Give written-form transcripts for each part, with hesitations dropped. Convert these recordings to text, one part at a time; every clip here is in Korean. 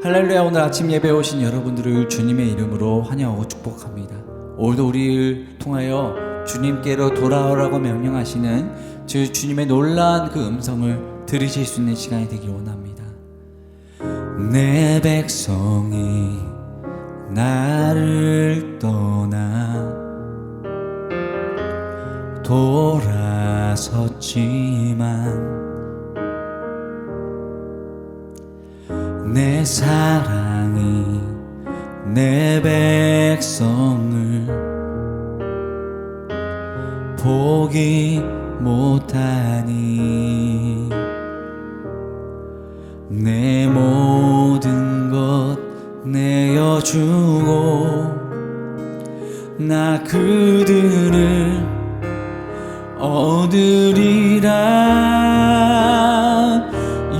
할렐루야. 오늘 아침 예배에 오신 여러분들을 주님의 이름으로 환영하고 축복합니다. 오늘도 우리를 통하여 주님께로 돌아오라고 명령하시는 주님의 놀라운 그 음성을 들으실 수 있는 시간이 되길 원합니다. 내 백성이 나를 떠나 돌아섰지만 내 사랑이 내 백성을 포기 못하니 내 모든 것 내어주고 나 그들을 얻으리라.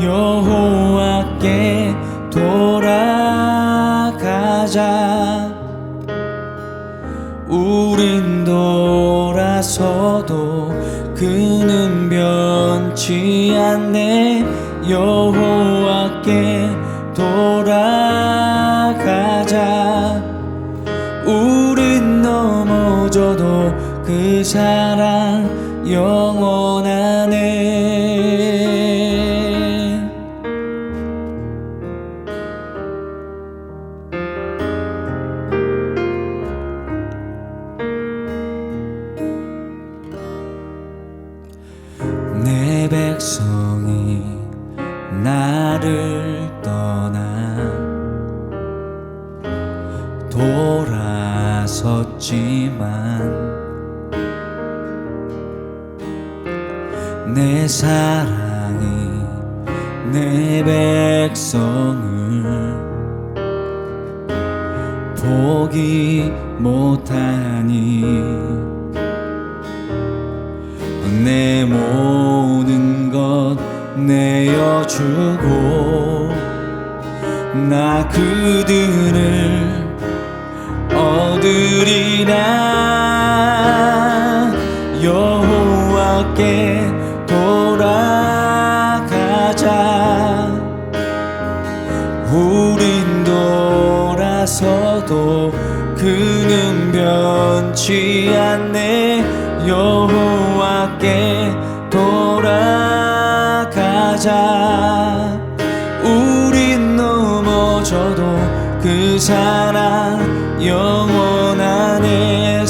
여호와께 돌아가자. 우린 돌아서도 그는 변치 않네. 여호와께 돌아가자. 우린 넘어져도 그 사랑 영원하네. 내 백성이 나를 떠나 돌아섰지만 내 사랑이 내 백성을 포기 못하니 내 모든 것 내어주고 나 그들을 얻으리라. 여호와께 돌아가자. 우린 돌아서도 그는 변치 않네. 여호와께 돌아가자. 우린 넘어져도 그 사랑 영원하네.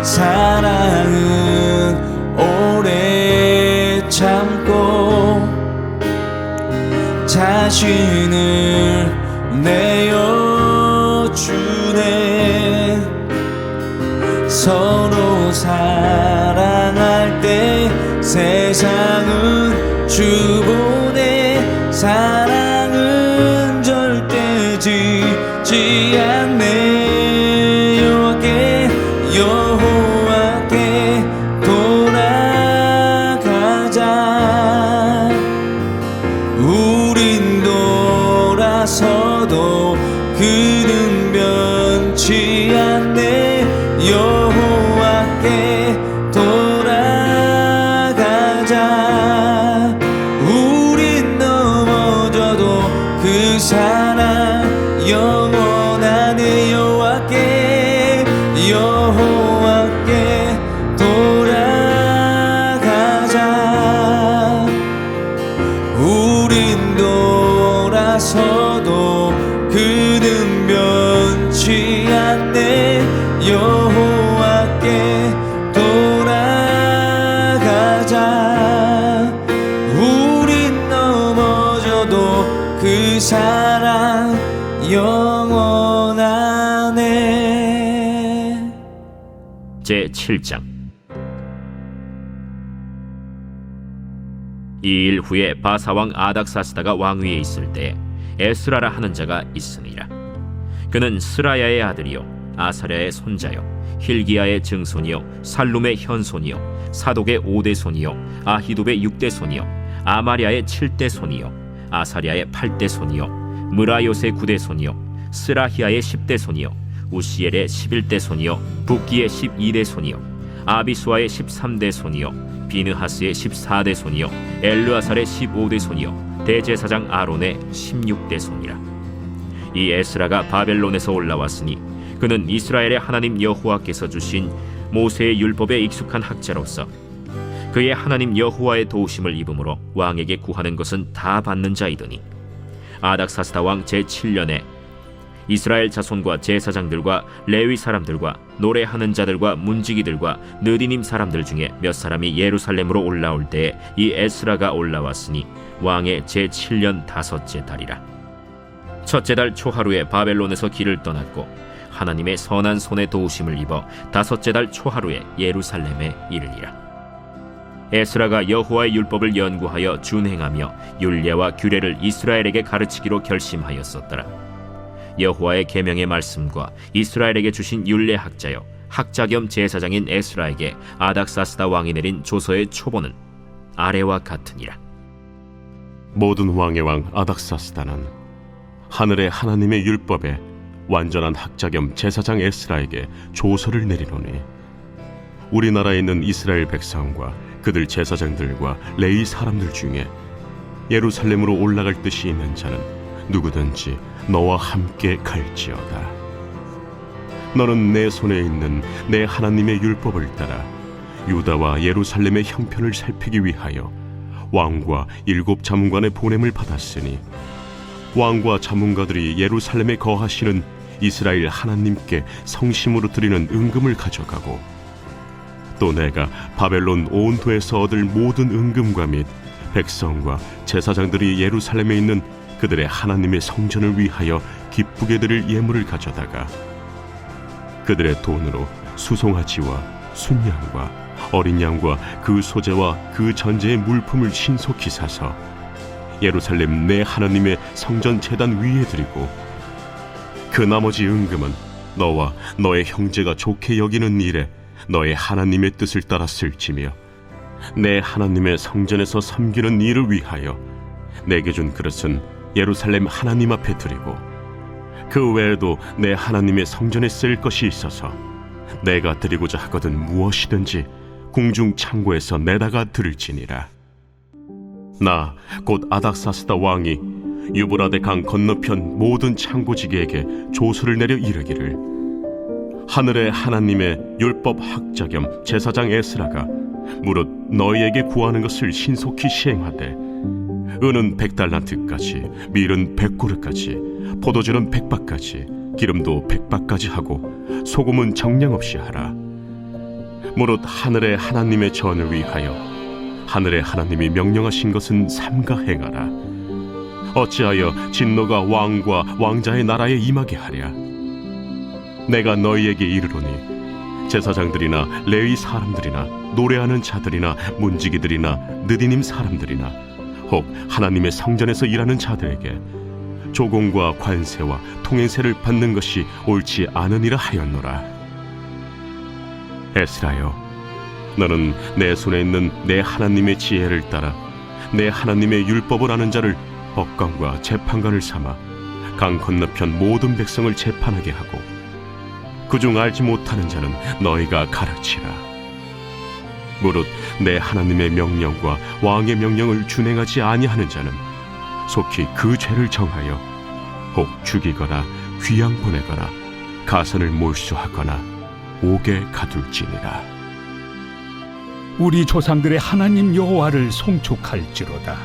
사랑은 오래 참고 자신을 내어주네. 서로 사랑할 때 세상은 주보내. 사랑은 절대 지지 않네. 여호와께 돌아가자. 우린 돌아서도 그는 변치 않네. 여호와께 돌아가자. 우린 넘어져도 그 사랑 영원하네. 여호와께 돌아가자. 우린 돌아서도 그는 변치 않네. 여호와께 돌아가자. 우린 넘어져도 그 사랑 영원하네. 제7장. 이 일 후에 바사왕 아닥사스다가 왕위에 있을 때 에스라라 하는 자가 있으니라. 그는 스라야의 아들이요 아사랴의 손자요 힐기야의 증손이요 살룸의 현손이요 사독의 5대 손이요 아히둉의 6대 손이요 아마랴의 7대 손이요 아사랴의 8대 손이요 무라요의 9대 손이요 스라히야의 10대 손이요 우시엘의 11대 손이요 붓기의 12대 손이요 아비수아의 13대 손이요 비느하스의 14대 손이요 엘르아살의 15대 손이요 대제사장 아론의 16대 손이라. 이 에스라가 바벨론에서 올라왔으니 그는 이스라엘의 하나님 여호와께서 주신 모세의 율법에 익숙한 학자로서 그의 하나님 여호와의 도우심을 입음으로 왕에게 구하는 것은 다 받는 자이더니, 아닥사스다 왕 제7년에 이스라엘 자손과 제사장들과 레위 사람들과 노래하는 자들과 문지기들과 느디님 사람들 중에 몇 사람이 예루살렘으로 올라올 때에 이 에스라가 올라왔으니 왕의 제7년 5째 달이라. 첫째 달 초하루에 바벨론에서 길을 떠났고 하나님의 선한 손에 도우심을 입어 5째 달 초하루에 예루살렘에 이르니라. 에스라가 여호와의 율법을 연구하여 준행하며 율례와 규례를 이스라엘에게 가르치기로 결심하였었더라. 여호와의 계명의 말씀과 이스라엘에게 주신 율례 학자여 학자 겸 제사장인 에스라에게 아닥사스다 왕이 내린 조서의 초본은 아래와 같으니라. 모든 왕의 왕 아닥사스다는 하늘의 하나님의 율법에 완전한 학자 겸 제사장 에스라에게 조서를 내리노니, 우리나라에 있는 이스라엘 백성과 그들 제사장들과 레위 사람들 중에 예루살렘으로 올라갈 뜻이 있는 자는 누구든지 너와 함께 갈지어다. 너는 내 손에 있는 내 하나님의 율법을 따라 유다와 예루살렘의 형편을 살피기 위하여 왕과 7 자문관의 보냄을 받았으니, 왕과 자문가들이 예루살렘에 거하시는 이스라엘 하나님께 성심으로 드리는 은금을 가져가고, 또 내가 바벨론 온도에서 얻을 모든 은금과 및 백성과 제사장들이 예루살렘에 있는 그들의 하나님의 성전을 위하여 기쁘게 드릴 예물을 가져다가 그들의 돈으로 수송아지와 순양과 어린 양과 그 소재와 그 전제의 물품을 신속히 사서 예루살렘 내 하나님의 성전 제단 위에 드리고, 그 나머지 은금은 너와 너의 형제가 좋게 여기는 일에 너의 하나님의 뜻을 따라 쓸지며, 내 하나님의 성전에서 섬기는 일을 위하여 내게 준 그릇은 예루살렘 하나님 앞에 드리고, 그 외에도 내 하나님의 성전에 쓸 것이 있어서 내가 드리고자 하거든 무엇이든지 궁중 창고에서 내다가 드릴지니라. 나 곧 아닥사스다 왕이 유브라데 강 건너편 모든 창고지기에게 조서를 내려 이르기를, 하늘의 하나님의 율법 학자 겸 제사장 에스라가 무릇 너희에게 구하는 것을 신속히 시행하되, 은은 100달란트까지, 밀은 100고르까지, 포도주는 100바까지, 기름도 100바까지 하고 소금은 정량 없이 하라. 무릇 하늘의 하나님의 전을 위하여 하늘의 하나님이 명령하신 것은 삼가 행하라. 어찌하여 진노가 왕과 왕자의 나라에 임하게 하랴. 내가 너희에게 이르노니, 제사장들이나 레위 사람들이나 노래하는 자들이나 문지기들이나 느디님 사람들이나 혹 하나님의 성전에서 일하는 자들에게 조공과 관세와 통행세를 받는 것이 옳지 않으니라 하였노라. 에스라여, 너는 내 손에 있는 내 하나님의 지혜를 따라 내 하나님의 율법을 아는 자를 법관과 재판관을 삼아 강 건너편 모든 백성을 재판하게 하고, 그중 알지 못하는 자는 너희가 가르치라. 무릇 내 하나님의 명령과 왕의 명령을 준행하지 아니하는 자는 속히 그 죄를 정하여 혹 죽이거나 귀양 보내거나 가선을 몰수하거나 옥에 가둘지니라. 우리 조상들의 하나님 여호와를 송축할지로다.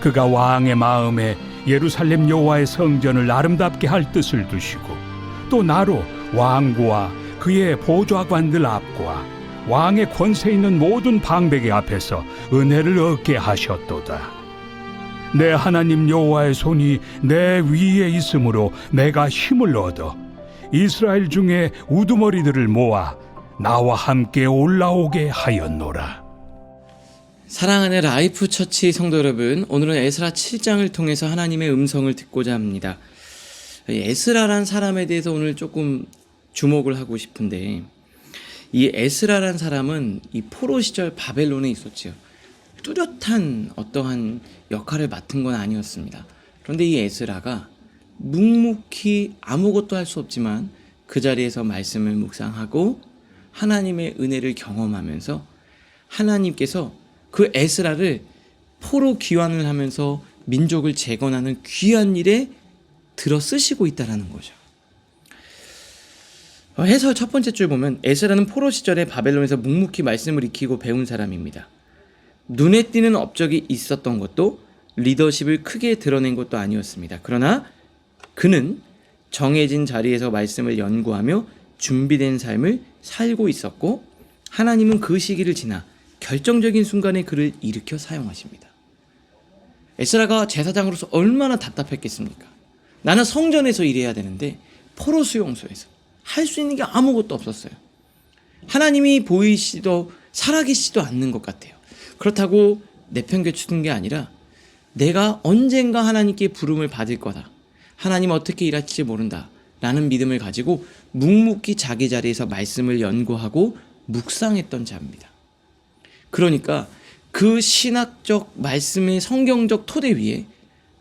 그가 왕의 마음에 예루살렘 여호와의 성전을 아름답게 할 뜻을 두시고, 또 나로 왕과 그의 보좌관들 앞과 왕의 권세 있는 모든 방백의 앞에서 은혜를 얻게 하셨도다. 내 하나님 여호와의 손이 내 위에 있으므로 내가 힘을 얻어 이스라엘 중에 우두머리들을 모아 나와 함께 올라오게 하였노라. 사랑하는 라이프 처치 성도 여러분, 오늘은 에스라 7장을 통해서 하나님의 음성을 듣고자 합니다. 에스라란 사람에 대해서 오늘 조금 주목을 하고 싶은데, 이 에스라란 사람은 이 포로 시절 바벨론에 있었지요. 뚜렷한 어떠한 역할을 맡은 건 아니었습니다. 그런데 이 에스라가 묵묵히 아무것도 할 수 없지만 그 자리에서 말씀을 묵상하고 하나님의 은혜를 경험하면서 하나님께서 그 에스라를 포로 귀환을 하면서 민족을 재건하는 귀한 일에 들어 쓰시고 있다라는 거죠. 해설 첫 번째 줄 보면 에스라는 포로 시절에 바벨론에서 묵묵히 말씀을 익히고 배운 사람입니다. 눈에 띄는 업적이 있었던 것도 리더십을 크게 드러낸 것도 아니었습니다. 그러나 그는 정해진 자리에서 말씀을 연구하며 준비된 삶을 살고 있었고 하나님은 그 시기를 지나 결정적인 순간에 그를 일으켜 사용하십니다. 에스라가 제사장으로서 얼마나 답답했겠습니까? 나는 성전에서 일해야 되는데 포로 수용소에서 할 수 있는 게 아무것도 없었어요. 하나님이 보이시도 살아계시지도 않는 것 같아요. 그렇다고 내팽개치는 게 아니라 내가 언젠가 하나님께 부름을 받을 거다. 하나님 어떻게 일하실지 모른다. 라는 믿음을 가지고 묵묵히 자기 자리에서 말씀을 연구하고 묵상했던 자입니다. 그러니까 그 신학적 말씀의 성경적 토대 위에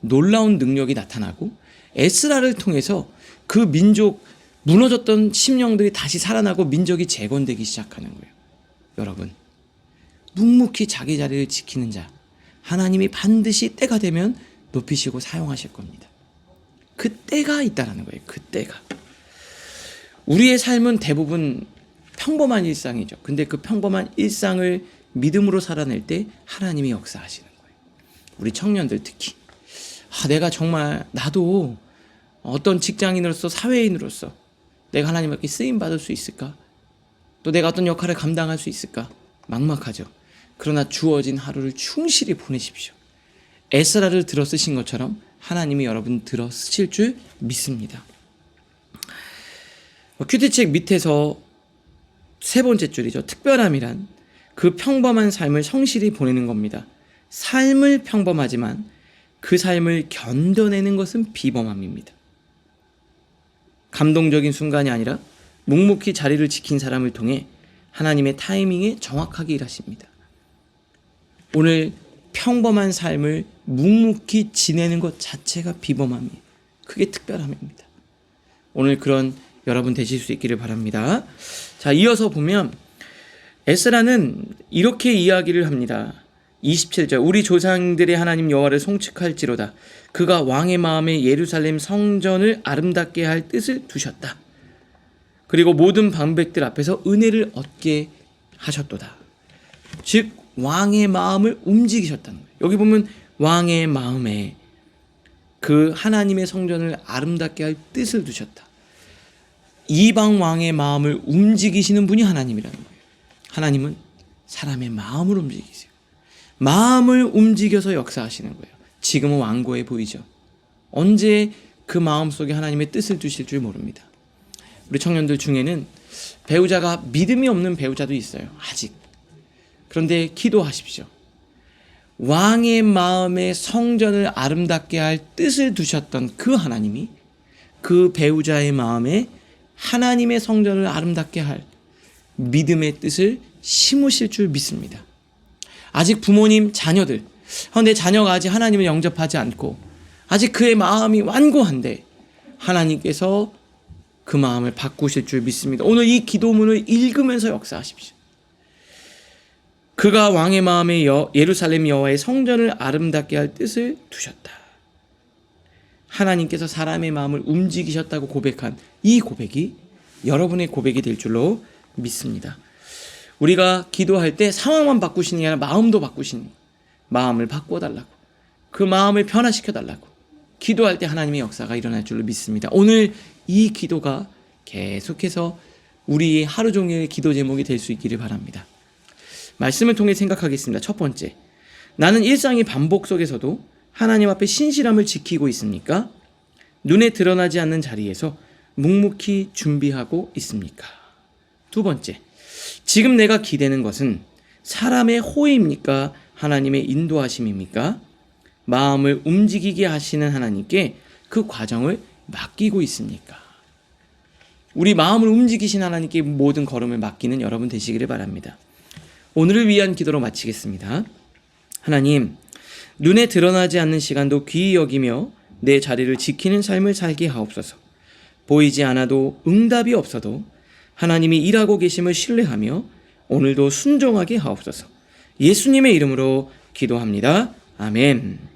놀라운 능력이 나타나고 에스라를 통해서 그 민족 무너졌던 심령들이 다시 살아나고 민족이 재건되기 시작하는 거예요. 여러분, 묵묵히 자기 자리를 지키는 자, 하나님이 반드시 때가 되면 높이시고 사용하실 겁니다. 그 때가 있다라는 거예요. 그 때가. 우리의 삶은 대부분 평범한 일상이죠. 근데 그 평범한 일상을 믿음으로 살아낼 때 하나님이 역사하시는 거예요. 우리 청년들 특히. 내가 정말 나도 어떤 직장인으로서 사회인으로서 내가 하나님께 쓰임 받을 수 있을까? 또 내가 어떤 역할을 감당할 수 있을까? 막막하죠. 그러나 주어진 하루를 충실히 보내십시오. 에스라를 들어 쓰신 것처럼 하나님이 여러분 들어 쓰실 줄 믿습니다. 큐티책 밑에서 세 번째 줄이죠. 특별함이란 그 평범한 삶을 성실히 보내는 겁니다. 삶을 평범하지만 그 삶을 견뎌내는 것은 비범함입니다. 감동적인 순간이 아니라 묵묵히 자리를 지킨 사람을 통해 하나님의 타이밍에 정확하게 일하십니다. 오늘 평범한 삶을 묵묵히 지내는 것 자체가 비범함이에요. 그게 특별함입니다. 오늘 그런 여러분 되실 수 있기를 바랍니다. 자, 이어서 보면 에스라는 이렇게 이야기를 합니다. 27절 우리 조상들의 하나님 여호와를 송축할지로다. 그가 왕의 마음에 예루살렘 성전을 아름답게 할 뜻을 두셨다. 그리고 모든 방백들 앞에서 은혜를 얻게 하셨도다. 즉 왕의 마음을 움직이셨다는 거예요. 여기 보면 왕의 마음에 그 하나님의 성전을 아름답게 할 뜻을 두셨다. 이방 왕의 마음을 움직이시는 분이 하나님이라는 거예요. 하나님은 사람의 마음을 움직이세요. 마음을 움직여서 역사하시는 거예요. 지금은 완고해 보이죠. 언제 그 마음속에 하나님의 뜻을 두실 줄 모릅니다. 우리 청년들 중에는 배우자가 믿음이 없는 배우자도 있어요. 아직. 그런데 기도하십시오. 왕의 마음에 성전을 아름답게 할 뜻을 두셨던 그 하나님이 그 배우자의 마음에 하나님의 성전을 아름답게 할 믿음의 뜻을 심으실 줄 믿습니다. 아직 부모님, 자녀들, 내 자녀가 아직 하나님을 영접하지 않고 아직 그의 마음이 완고한데 하나님께서 그 마음을 바꾸실 줄 믿습니다. 오늘 이 기도문을 읽으면서 역사하십시오. 그가 왕의 마음에 예루살렘 여호와의 성전을 아름답게 할 뜻을 두셨다. 하나님께서 사람의 마음을 움직이셨다고 고백한 이 고백이 여러분의 고백이 될 줄로 믿습니다. 우리가 기도할 때 상황만 바꾸시는 게 아니라 마음도 바꾸시는 거예요. 마음을 바꿔달라고. 그 마음을 변화시켜달라고. 기도할 때 하나님의 역사가 일어날 줄로 믿습니다. 오늘 이 기도가 계속해서 우리의 하루 종일의 기도 제목이 될 수 있기를 바랍니다. 말씀을 통해 생각하겠습니다. 첫 번째, 나는 일상의 반복 속에서도 하나님 앞에 신실함을 지키고 있습니까? 눈에 드러나지 않는 자리에서 묵묵히 준비하고 있습니까? 두 번째, 지금 내가 기대는 것은 사람의 호의입니까? 하나님의 인도하심입니까? 마음을 움직이게 하시는 하나님께 그 과정을 맡기고 있습니까? 우리 마음을 움직이신 하나님께 모든 걸음을 맡기는 여러분 되시기를 바랍니다. 오늘을 위한 기도로 마치겠습니다. 하나님, 눈에 드러나지 않는 시간도 귀히 여기며 내 자리를 지키는 삶을 살게 하옵소서. 보이지 않아도 응답이 없어도 하나님이 일하고 계심을 신뢰하며 오늘도 순종하게 하옵소서. 예수님의 이름으로 기도합니다. 아멘.